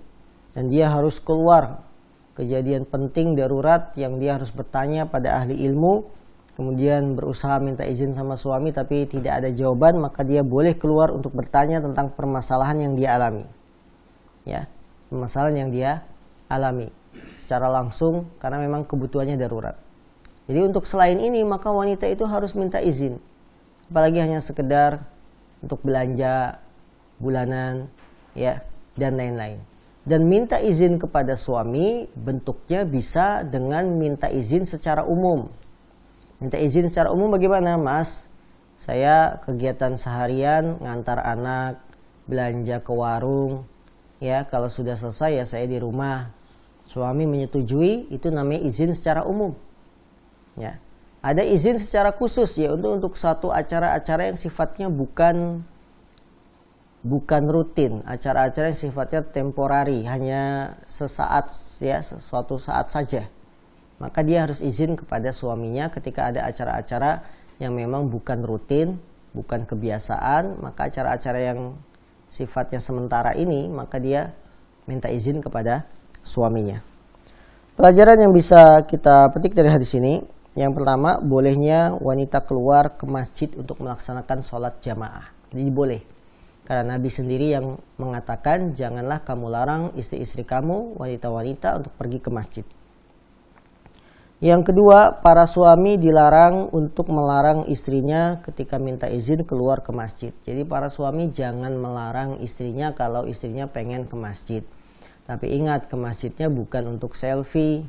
dan dia harus keluar, kejadian penting darurat yang dia harus bertanya pada ahli ilmu, kemudian berusaha minta izin sama suami tapi tidak ada jawaban, maka dia boleh keluar untuk bertanya tentang permasalahan yang dia alami. Ya, permasalahan yang dia alami secara langsung karena memang kebutuhannya darurat. Jadi untuk selain ini maka wanita itu harus minta izin. Apalagi hanya sekedar untuk belanja bulanan ya dan lain-lain. Dan minta izin kepada suami bentuknya bisa dengan minta izin secara umum. Minta izin secara umum bagaimana? "Mas, saya kegiatan seharian ngantar anak, belanja ke warung. Ya, kalau sudah selesai ya saya di rumah." Suami menyetujui, itu namanya izin secara umum. Ya. Ada izin secara khusus ya untuk satu acara-acara yang sifatnya bukan rutin, acara-acara yang sifatnya temporari, hanya sesaat ya, suatu saat saja. Maka dia harus izin kepada suaminya ketika ada acara-acara yang memang bukan rutin, bukan kebiasaan, maka acara-acara yang sifatnya sementara ini, maka dia minta izin kepada suaminya. Pelajaran yang bisa kita petik dari hadis ini, yang pertama, bolehnya wanita keluar ke masjid untuk melaksanakan sholat jamaah. Jadi boleh. Karena Nabi sendiri yang mengatakan, janganlah kamu larang istri-istri kamu, wanita-wanita untuk pergi ke masjid. Yang kedua, para suami dilarang untuk melarang istrinya ketika minta izin keluar ke masjid. Jadi para suami jangan melarang istrinya kalau istrinya pengen ke masjid. Tapi ingat, ke masjidnya bukan untuk selfie.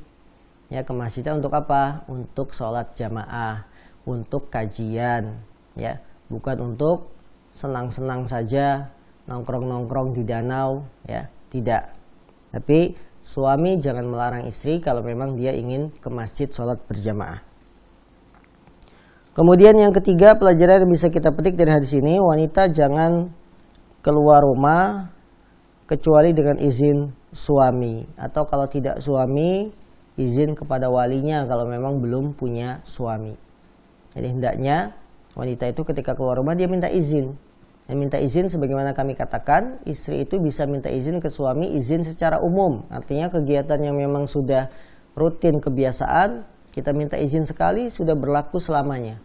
Ya, ke masjidnya untuk apa? Untuk sholat jamaah, untuk kajian. Ya, bukan untuk senang-senang saja, nongkrong-nongkrong di danau. Ya, tidak. Tapi suami jangan melarang istri kalau memang dia ingin ke masjid sholat berjamaah. Kemudian yang ketiga, pelajaran yang bisa kita petik dari hadis ini, wanita jangan keluar rumah kecuali dengan izin suami. Atau kalau tidak suami, izin kepada walinya kalau memang belum punya suami. Jadi hendaknya wanita itu ketika keluar rumah dia minta izin. Yang minta izin sebagaimana kami katakan, istri itu bisa minta izin ke suami, izin secara umum. Artinya kegiatan yang memang sudah rutin kebiasaan, kita minta izin sekali sudah berlaku selamanya.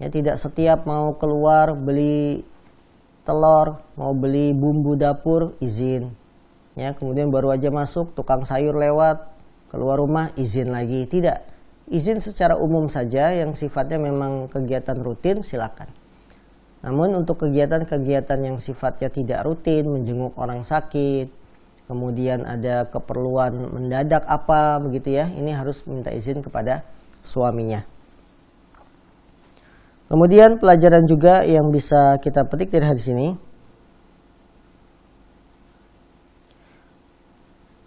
Ya, tidak setiap mau keluar beli telur, mau beli bumbu dapur, izin. Ya, kemudian baru aja masuk, tukang sayur lewat, keluar rumah, izin lagi. Tidak, izin secara umum saja yang sifatnya memang kegiatan rutin, silakan. Namun untuk kegiatan-kegiatan yang sifatnya tidak rutin, menjenguk orang sakit, kemudian ada keperluan mendadak apa begitu ya, ini harus minta izin kepada suaminya. Kemudian pelajaran juga yang bisa kita petik dari hadis ini,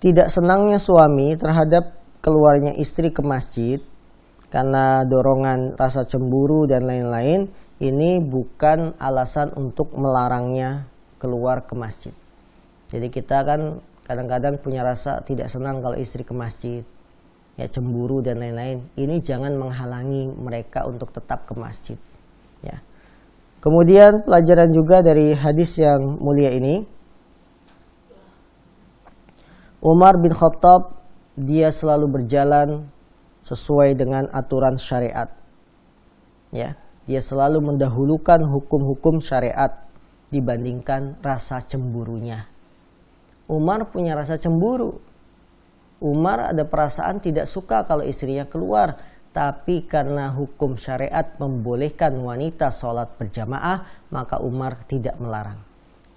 tidak senangnya suami terhadap keluarnya istri ke masjid karena dorongan rasa cemburu dan lain-lain, ini bukan alasan untuk melarangnya keluar ke masjid. Jadi kita kan kadang-kadang punya rasa tidak senang kalau istri ke masjid, ya cemburu dan lain-lain. Ini jangan menghalangi mereka untuk tetap ke masjid. Ya. Kemudian pelajaran juga dari hadis yang mulia ini, Umar bin Khattab dia selalu berjalan sesuai dengan aturan syariat. Ya, dia selalu mendahulukan hukum-hukum syariat dibandingkan rasa cemburunya. Umar punya rasa cemburu. Umar ada perasaan tidak suka kalau istrinya keluar, tapi karena hukum syariat membolehkan wanita sholat berjamaah, maka Umar tidak melarang.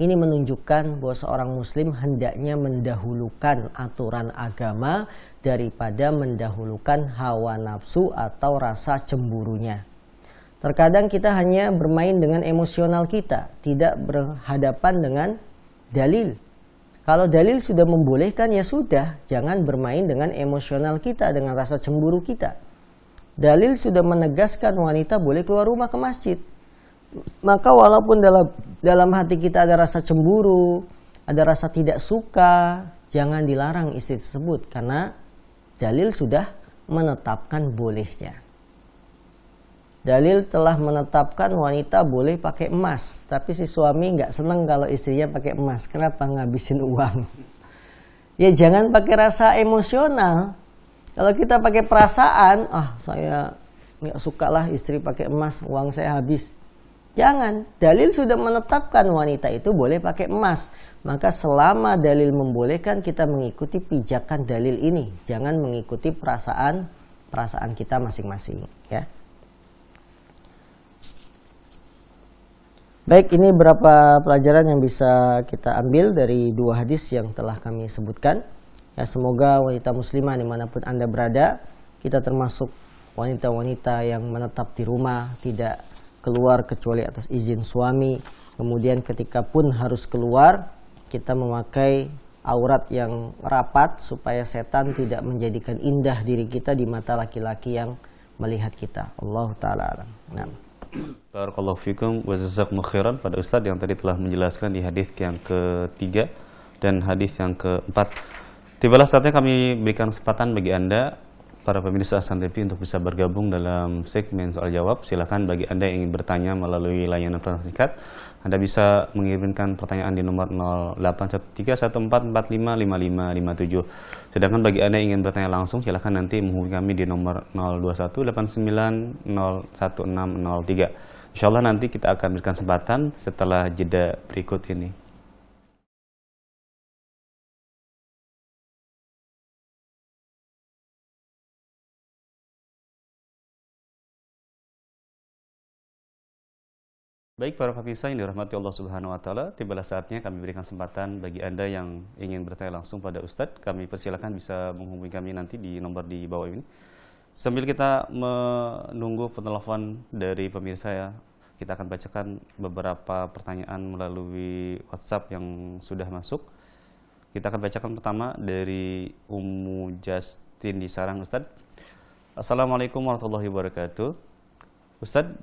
Ini menunjukkan bahwa seorang muslim hendaknya mendahulukan aturan agama daripada mendahulukan hawa nafsu atau rasa cemburunya. Terkadang kita hanya bermain dengan emosional kita, tidak berhadapan dengan dalil. Kalau dalil sudah membolehkan, ya sudah, jangan bermain dengan emosional kita, dengan rasa cemburu kita. Dalil sudah menegaskan wanita boleh keluar rumah ke masjid. Maka walaupun dalam hati kita ada rasa cemburu, ada rasa tidak suka, jangan dilarang istri tersebut karena dalil sudah menetapkan bolehnya. Dalil telah menetapkan wanita boleh pakai emas, tapi si suami nggak seneng kalau istrinya pakai emas. Kenapa? Ngabisin uang. Ya jangan pakai rasa emosional. Kalau kita pakai perasaan, saya nggak suka lah istri pakai emas, uang saya habis. Jangan, dalil sudah menetapkan wanita itu boleh pakai emas. Maka selama dalil membolehkan, kita mengikuti pijakan dalil ini. Jangan mengikuti perasaan kita masing-masing. Ya. Baik, ini beberapa pelajaran yang bisa kita ambil dari dua hadis yang telah kami sebutkan. Ya, semoga wanita muslimah dimanapun Anda berada, kita termasuk wanita-wanita yang menetap di rumah, tidak keluar kecuali atas izin suami. Kemudian ketika pun harus keluar, kita memakai aurat yang rapat supaya setan tidak menjadikan indah diri kita di mata laki-laki yang melihat kita. Allah Ta'ala alam. Nah. Barakallahu fikum wa jazakumullahu khairan pada Ustadz yang tadi telah menjelaskan di hadis yang ketiga dan hadis yang keempat. Tibalah saatnya kami berikan kesempatan bagi Anda para pemirsa Ahsan TV untuk bisa bergabung dalam segmen soal jawab. Silakan bagi Anda yang ingin bertanya melalui layanan pesan singkat, Anda bisa mengirimkan pertanyaan di nomor 081314455557. Sedangkan bagi Anda yang ingin bertanya langsung, silakan nanti menghubungi kami di nomor 0218901603. Insyaallah nanti kita akan berikan kesempatan setelah jeda berikut ini. Baik para pemirsa yang dirahmati Allah Subhanahu wa taala, tibalah saatnya kami berikan kesempatan bagi Anda yang ingin bertanya langsung pada Ustadz. Kami persilakan bisa menghubungi kami nanti di nomor di bawah ini. Sambil kita menunggu penelpon dari pemirsa ya, kita akan bacakan beberapa pertanyaan melalui WhatsApp yang sudah masuk. Kita akan bacakan pertama dari Ummu Justin di Sarang, Ustadz. Assalamualaikum warahmatullahi wabarakatuh. Ustadz,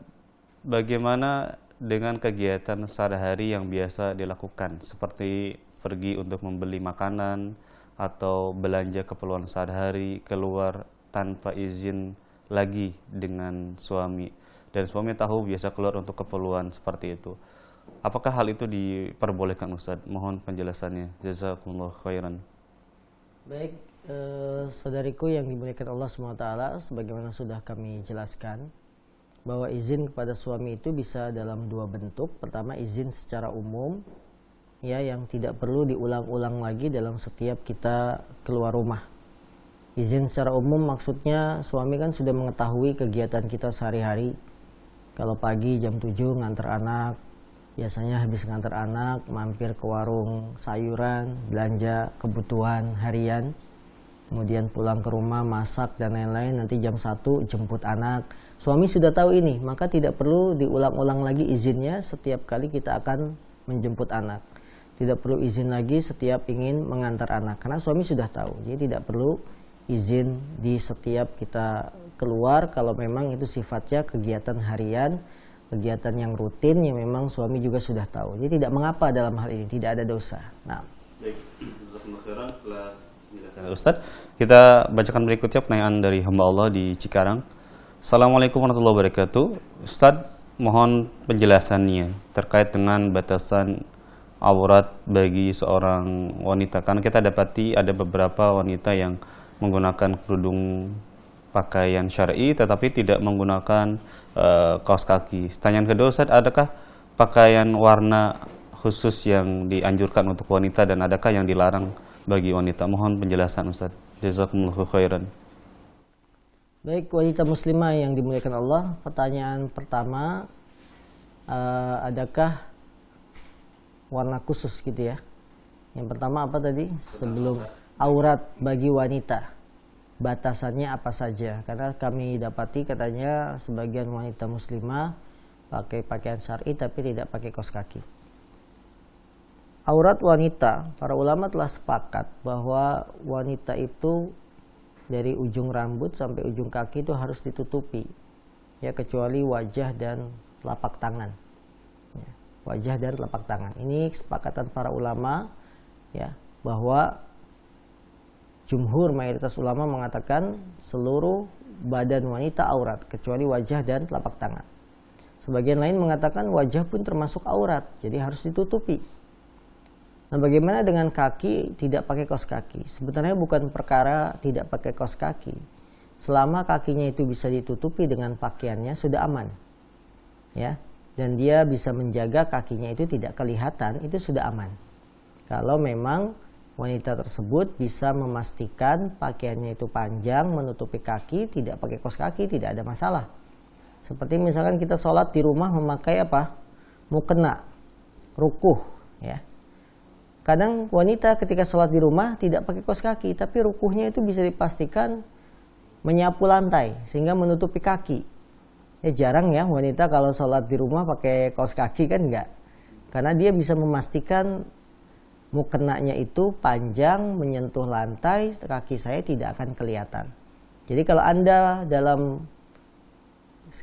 bagaimana dengan kegiatan sehari-hari yang biasa dilakukan, seperti pergi untuk membeli makanan atau belanja keperluan sehari-hari, keluar tanpa izin lagi dengan suami, dan suami tahu biasa keluar untuk keperluan seperti itu. Apakah hal itu diperbolehkan, Ustadz? Mohon penjelasannya. Jazakumullah khairan. Baik, saudariku yang dimuliakan Allah SWT, sebagaimana sudah kami jelaskan, bahwa izin kepada suami itu bisa dalam dua bentuk. Pertama, izin secara umum, ya, yang tidak perlu diulang-ulang lagi dalam setiap kita keluar rumah. Izin secara umum maksudnya suami kan sudah mengetahui kegiatan kita sehari-hari. Kalau pagi jam 7 nganter anak, biasanya habis nganter anak mampir ke warung sayuran, belanja kebutuhan harian, kemudian pulang ke rumah masak dan lain-lain, nanti jam 1 jemput anak. Suami sudah tahu ini, maka tidak perlu diulang-ulang lagi izinnya setiap kali kita akan menjemput anak. Tidak perlu izin lagi setiap ingin mengantar anak, karena suami sudah tahu. Jadi tidak perlu izin di setiap kita keluar kalau memang itu sifatnya kegiatan harian, kegiatan yang rutin yang memang suami juga sudah tahu. Jadi tidak mengapa dalam hal ini, tidak ada dosa. Nah, baik, jazakumullah khairan atas penjelasan Ustaz. Kita bacakan berikutnya pertanyaan dari hamba Allah di Cikarang. Assalamualaikum warahmatullahi wabarakatuh. Ustaz, mohon penjelasannya terkait dengan batasan aurat bagi seorang wanita. Karena kita dapati ada beberapa wanita yang menggunakan kerudung pakaian syar'i tetapi tidak menggunakan kaos kaki. Pertanyaan kedua, Ustaz, adakah pakaian warna khusus yang dianjurkan untuk wanita dan adakah yang dilarang bagi wanita? Mohon penjelasan, Ustaz. Jazakumullahu khairan. baik wanita muslimah yang dimuliakan Allah, pertanyaan pertama, adakah warna khusus gitu ya? Yang pertama apa tadi? Sebelum aurat bagi wanita, batasannya apa saja? Karena kami dapati katanya sebagian wanita muslimah pakai pakaian syar'i tapi tidak pakai kaos kaki. Aurat wanita, para ulama telah sepakat bahwa wanita itu dari ujung rambut sampai ujung kaki itu harus ditutupi, ya, kecuali wajah dan telapak tangan. Ya, wajah dan telapak tangan. Ini kesepakatan para ulama, ya, bahwa jumhur mayoritas ulama mengatakan seluruh badan wanita aurat kecuali wajah dan telapak tangan. Sebagian lain mengatakan wajah pun termasuk aurat, jadi harus ditutupi. Nah, bagaimana dengan kaki tidak pakai kaos kaki? Sebenarnya bukan perkara tidak pakai kaos kaki. Selama kakinya itu bisa ditutupi dengan pakaiannya sudah aman. Ya, dan dia bisa menjaga kakinya itu tidak kelihatan, itu sudah aman. Kalau memang wanita tersebut bisa memastikan pakaiannya itu panjang, menutupi kaki, tidak pakai kaos kaki, tidak ada masalah. Seperti misalkan kita sholat di rumah memakai apa? Mukena, rukuh, ya. Kadang wanita ketika sholat di rumah tidak pakai kaos kaki, tapi rukuhnya itu bisa dipastikan menyapu lantai sehingga menutupi kaki. Ya jarang ya wanita kalau sholat di rumah pakai kaos kaki, kan enggak. Karena dia bisa memastikan mukenanya itu panjang menyentuh lantai, kaki saya tidak akan kelihatan. Jadi kalau Anda dalam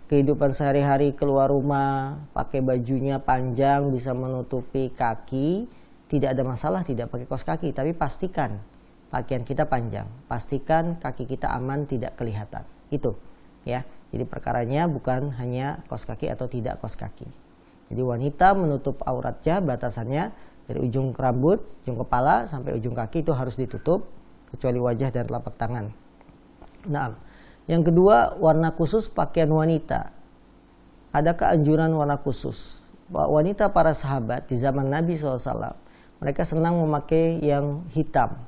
kehidupan sehari-hari keluar rumah pakai bajunya panjang bisa menutupi kaki, tidak ada masalah tidak pakai kaos kaki, tapi pastikan pakaian kita panjang, pastikan kaki kita aman tidak kelihatan. Itu ya. Jadi perkaranya bukan hanya kaos kaki atau tidak kaos kaki. Jadi wanita menutup auratnya batasannya dari ujung rambut, ujung kepala sampai ujung kaki itu harus ditutup kecuali wajah dan telapak tangan. Nah, yang kedua, warna khusus pakaian wanita. Adakah anjuran warna khusus? Wanita para sahabat di zaman Nabi SAW mereka senang memakai yang hitam,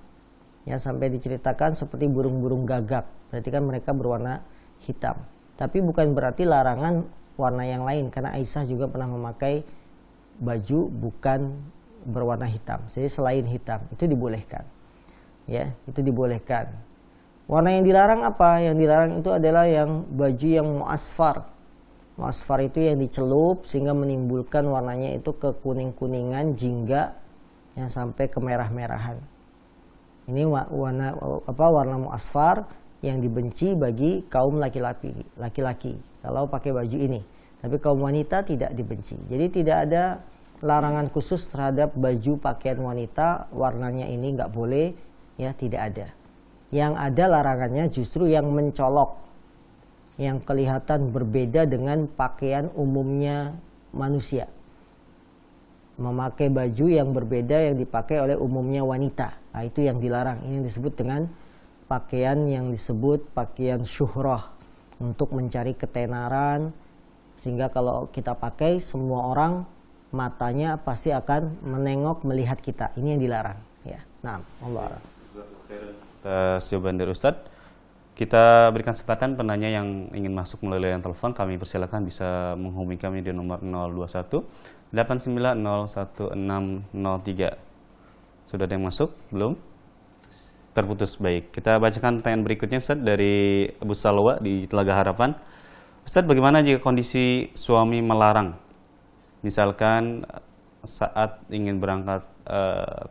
ya, sampai diceritakan seperti burung-burung gagak. Berarti kan mereka berwarna hitam. Tapi bukan berarti larangan warna yang lain, karena Aisyah juga pernah memakai baju bukan berwarna hitam. Jadi selain hitam itu dibolehkan, ya, itu dibolehkan. Warna yang dilarang apa? Yang dilarang itu adalah yang baju yang muasfar. Muasfar itu yang dicelup sehingga menimbulkan warnanya itu ke kuning-kuningan, jingga, yang sampai ke merah-merahan. Ini warna muasfar yang dibenci bagi kaum laki-laki kalau pakai baju ini. Tapi kaum wanita tidak dibenci. Jadi tidak ada larangan khusus terhadap baju pakaian wanita warnanya ini nggak boleh, ya, tidak ada. Yang ada larangannya justru yang mencolok, yang kelihatan berbeda dengan pakaian umumnya manusia. Memakai baju yang berbeda yang dipakai oleh umumnya wanita. Nah, itu yang dilarang. Ini disebut dengan pakaian yang disebut pakaian syuhrah, untuk mencari ketenaran, Sehingga kalau kita pakai, semua orang matanya pasti akan menengok melihat kita. Ini yang dilarang. Ya, nah, Allah. Atas jawaban dari Ustadz, kita berikan kesempatan penanya yang ingin masuk melalui layar telepon. Kami persilakan bisa menghubungi kami di nomor 021 89011603. Sudah ada yang masuk? Belum? Terputus. Baik, kita bacakan pertanyaan berikutnya Ustadz dari Abu Salwa di Telaga Harapan. Ustadz, bagaimana jika kondisi suami melarang? Misalkan saat ingin berangkat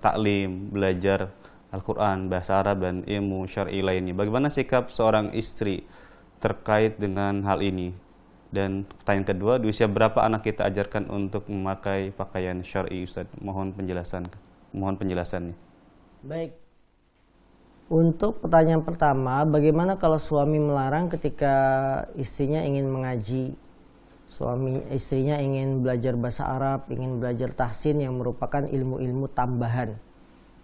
taklim, belajar Al-Quran, bahasa Arab, dan ilmu syar'i lainnya. Bagaimana sikap seorang istri terkait dengan hal ini? Dan pertanyaan kedua, di usia berapa anak kita ajarkan untuk memakai pakaian syar'i, Ustadz? Mohon penjelasannya. Baik. Untuk pertanyaan pertama, bagaimana kalau suami melarang ketika istrinya ingin mengaji? Istrinya ingin belajar bahasa Arab, ingin belajar tahsin yang merupakan ilmu-ilmu tambahan.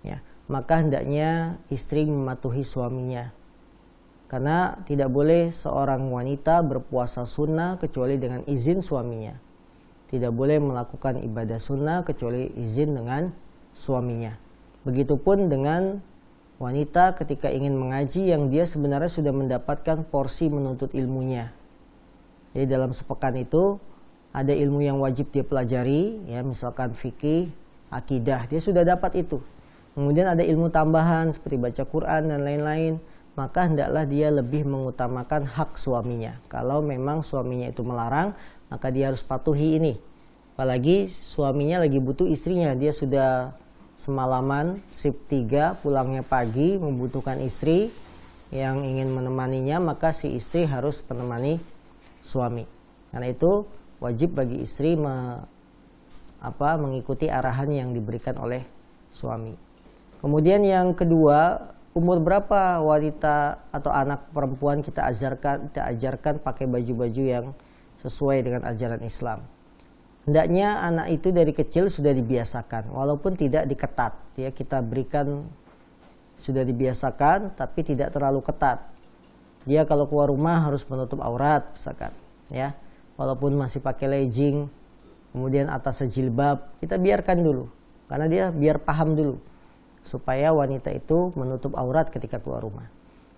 Ya, maka hendaknya istri mematuhi suaminya. Karena tidak boleh seorang wanita berpuasa sunnah kecuali dengan izin suaminya. Tidak boleh melakukan ibadah sunnah kecuali izin dengan suaminya. Begitupun dengan wanita ketika ingin mengaji yang dia sebenarnya sudah mendapatkan porsi menuntut ilmunya. Jadi dalam sepekan itu ada ilmu yang wajib dia pelajari, ya misalkan fikih, akidah, dia sudah dapat itu. Kemudian ada ilmu tambahan seperti baca Quran dan lain-lain, maka hendaklah dia lebih mengutamakan hak suaminya. Kalau memang suaminya itu melarang, maka dia harus patuhi ini. Apalagi suaminya lagi butuh istrinya, dia sudah semalaman shift 3 pulangnya pagi, membutuhkan istri yang ingin menemaninya, maka si istri harus menemani suami. Karena itu wajib bagi istri mengikuti arahan yang diberikan oleh suami. Kemudian yang kedua, umur berapa wanita atau anak perempuan kita ajarkan pakai baju-baju yang sesuai dengan ajaran Islam. Hendaknya anak itu dari kecil sudah dibiasakan, walaupun tidak diketat. Ya, kita berikan sudah dibiasakan, tapi tidak terlalu ketat. Dia kalau keluar rumah harus menutup aurat, misalkan. Ya, walaupun masih pakai legging, kemudian atasnya jilbab, kita biarkan dulu, karena dia biar paham dulu, supaya wanita itu menutup aurat ketika keluar rumah.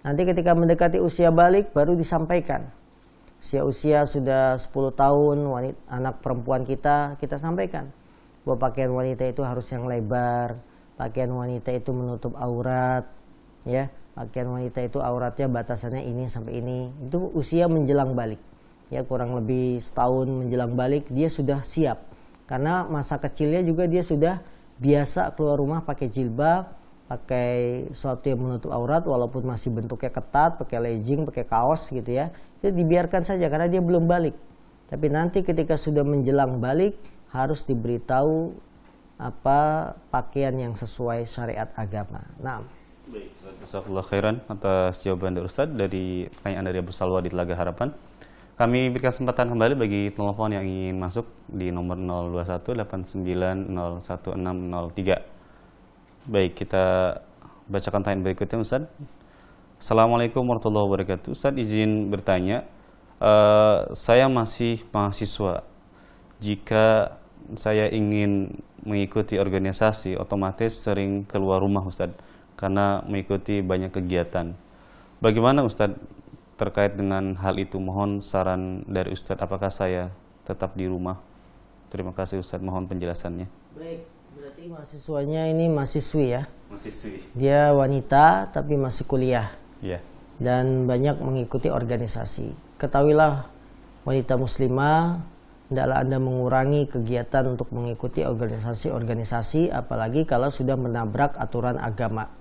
Nanti ketika mendekati usia balik, baru disampaikan. Usia sudah 10 tahun anak perempuan kita sampaikan bahwa pakaian wanita itu harus yang lebar, pakaian wanita itu menutup aurat, ya, pakaian wanita itu auratnya batasannya ini sampai ini. Itu usia menjelang balik, ya, kurang lebih setahun menjelang balik dia sudah siap, karena masa kecilnya juga dia sudah biasa keluar rumah pakai jilbab, pakai sesuatu yang menutup aurat, walaupun masih bentuknya ketat, pakai legging, pakai kaos gitu ya. Itu dibiarkan saja karena dia belum balik. Tapi nanti ketika sudah menjelang balik harus diberitahu apa pakaian yang sesuai syariat agama. Nah, baik, jazakallahu khairan atas jawaban dari Ustaz dari pertanyaan dari Abu Salwa di Telaga Harapan. Kami berikan kesempatan kembali bagi telepon yang ingin masuk di nomor 02189011603. Baik, kita bacakan pertanyaan berikutnya Ustaz. Assalamualaikum warahmatullahi wabarakatuh. Ustaz, izin bertanya, saya masih mahasiswa. Jika saya ingin mengikuti organisasi, otomatis sering keluar rumah Ustaz, karena mengikuti banyak kegiatan. Bagaimana Ustaz terkait dengan hal itu? Mohon saran dari Ustaz, apakah saya tetap di rumah? Terima kasih Ustaz, mohon penjelasannya. Baik, berarti mahasiswanya ini mahasiswi ya? Mahasiswi. Dia wanita tapi masih kuliah. Iya. Dan banyak mengikuti organisasi. Ketahuilah wanita muslimah, hendaklah Anda mengurangi kegiatan untuk mengikuti organisasi-organisasi, apalagi kalau sudah menabrak aturan agama.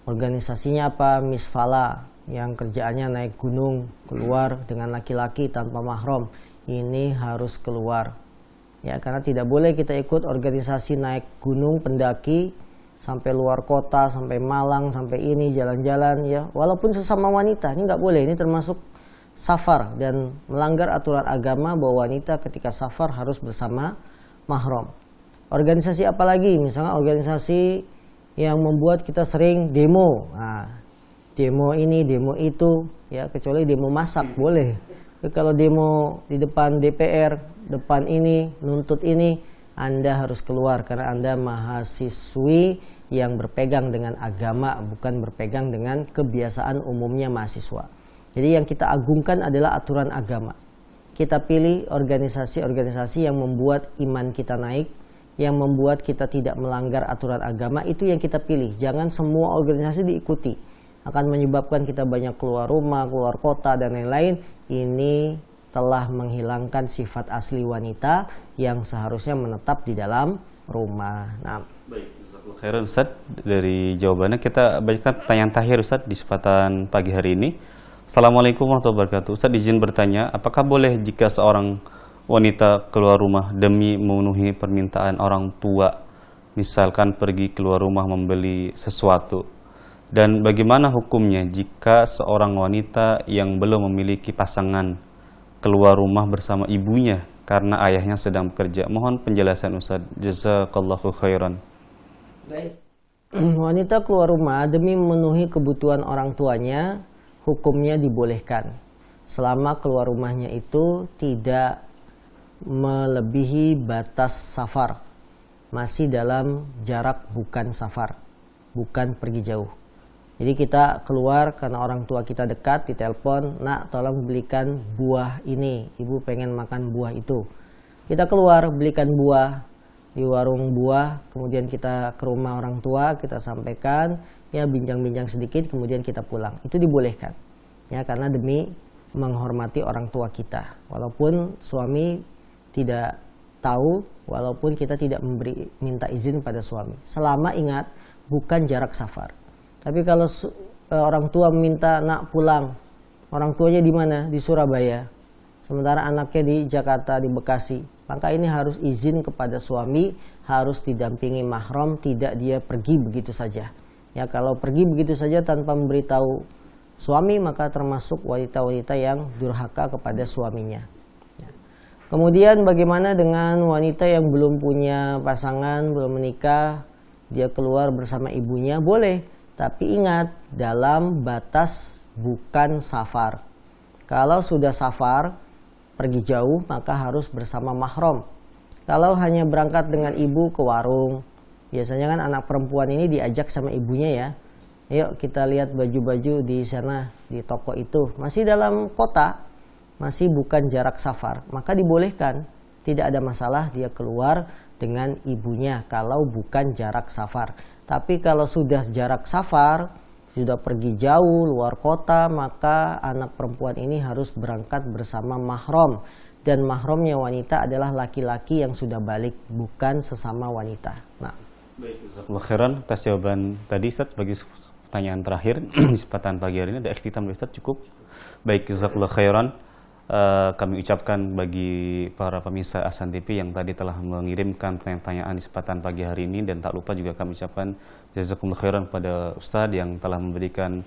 Organisasinya apa? Misfala, yang kerjaannya naik gunung, keluar dengan laki-laki tanpa mahram. Ini harus keluar. Ya, karena tidak boleh kita ikut organisasi naik gunung pendaki sampai luar kota, sampai Malang, sampai ini jalan-jalan ya. Walaupun sesama wanita, ini nggak boleh. Ini termasuk safar dan melanggar aturan agama bahwa wanita ketika safar harus bersama mahram. Organisasi apa lagi? Misalnya organisasi yang membuat kita sering demo. Nah, demo ini, demo itu, ya, kecuali demo masak boleh. Tapi kalau demo di depan DPR, depan ini, nuntut ini, Anda harus keluar karena Anda mahasiswi yang berpegang dengan agama, bukan berpegang dengan kebiasaan umumnya mahasiswa. Jadi yang kita agungkan adalah aturan agama. Kita pilih organisasi-organisasi yang membuat iman kita naik, yang membuat kita tidak melanggar aturan agama, itu yang kita pilih. Jangan semua organisasi diikuti. Akan menyebabkan kita banyak keluar rumah, keluar kota, dan lain-lain. Ini telah menghilangkan sifat asli wanita yang seharusnya menetap di dalam rumah. Nah, baik, khairan Ustaz, dari jawabannya kita bacakan pertanyaan terakhir Ustaz di kesempatan pagi hari ini. Assalamualaikum warahmatullahi wabarakatuh. Ustaz izin bertanya, apakah boleh jika seorang wanita keluar rumah demi memenuhi permintaan orang tua, misalkan pergi keluar rumah membeli sesuatu? Dan bagaimana hukumnya jika seorang wanita yang belum memiliki pasangan keluar rumah bersama ibunya karena ayahnya sedang bekerja? Mohon penjelasan Ustaz. Jazakallahu khairan. baik. Wanita keluar rumah demi memenuhi kebutuhan orang tuanya, hukumnya dibolehkan selama keluar rumahnya itu tidak melebihi batas safar, masih dalam jarak bukan safar, bukan pergi jauh. Jadi kita keluar karena orang tua kita dekat, ditelepon, nak tolong belikan buah ini, ibu pengen makan buah itu. Kita keluar belikan buah di warung buah, kemudian kita ke rumah orang tua, kita sampaikan, ya bincang-bincang sedikit, kemudian kita pulang. Itu dibolehkan, ya karena demi menghormati orang tua kita. Walaupun suami tidak tahu, walaupun kita tidak minta izin pada suami. Selama ingat bukan jarak safar. Tapi kalau orang tua minta nak pulang, orang tuanya di mana? Di Surabaya. Sementara anaknya di Jakarta, di Bekasi. Maka ini harus izin kepada suami, harus didampingi mahram, tidak dia pergi begitu saja. Ya kalau pergi begitu saja tanpa memberitahu suami, maka termasuk wanita-wanita yang durhaka kepada suaminya. Ya. Kemudian bagaimana dengan wanita yang belum punya pasangan, belum menikah, dia keluar bersama ibunya? Boleh, tapi ingat dalam batas bukan safar. Kalau sudah safar, pergi jauh, maka harus bersama mahram. Kalau hanya berangkat dengan ibu ke warung, biasanya kan anak perempuan ini diajak sama ibunya ya. Yuk kita lihat baju-baju di sana, di toko itu. Masih dalam kota, masih bukan jarak safar. Maka dibolehkan, tidak ada masalah dia keluar dengan ibunya kalau bukan jarak safar. Tapi kalau sudah jarak safar, sudah pergi jauh luar kota, maka anak perempuan ini harus berangkat bersama mahram. Dan mahramnya wanita adalah laki-laki yang sudah balik, bukan sesama wanita. Nah, baik, jazakallahu khairan atas jawaban tadi Ustaz. Bagi pertanyaan terakhir di kesempatan pagi hari ini ada ikhtitam Ustaz, cukup. Baik, jazakallahu khairan. Kami ucapkan bagi para pemirsa Ahsan TV yang tadi telah mengirimkan pertanyaan di kesempatan pagi hari ini, dan tak lupa juga kami ucapkan jazakumullah khairan kepada Ustadz yang telah memberikan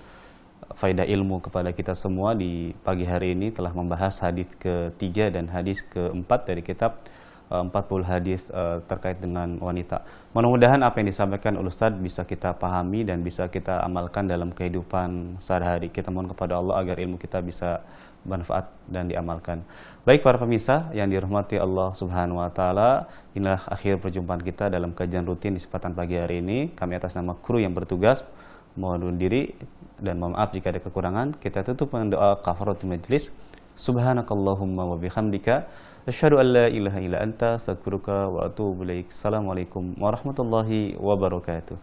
faedah ilmu kepada kita semua di pagi hari ini, telah membahas hadis ketiga dan hadis keempat dari kitab 40 hadis terkait dengan wanita. Mudah-mudahan apa yang disampaikan oleh Ustadz bisa kita pahami dan bisa kita amalkan dalam kehidupan sehari-hari. Kita mohon kepada Allah agar ilmu kita bisa manfaat dan diamalkan. Baik para pemirsa yang dirahmati Allah Subhanahu wa taala, inilah akhir perjumpaan kita dalam kajian rutin di kesempatan pagi hari ini. Kami atas nama kru yang bertugas mohon undur diri dan mohon maaf jika ada kekurangan. Kita tutup dengan doa kafaratul majlis. Subhanakallahumma wa bihamdika asyhadu an la ilaha illa anta astaghfiruka wa atubu ilaik. Assalamualaikum warahmatullahi wabarakatuh.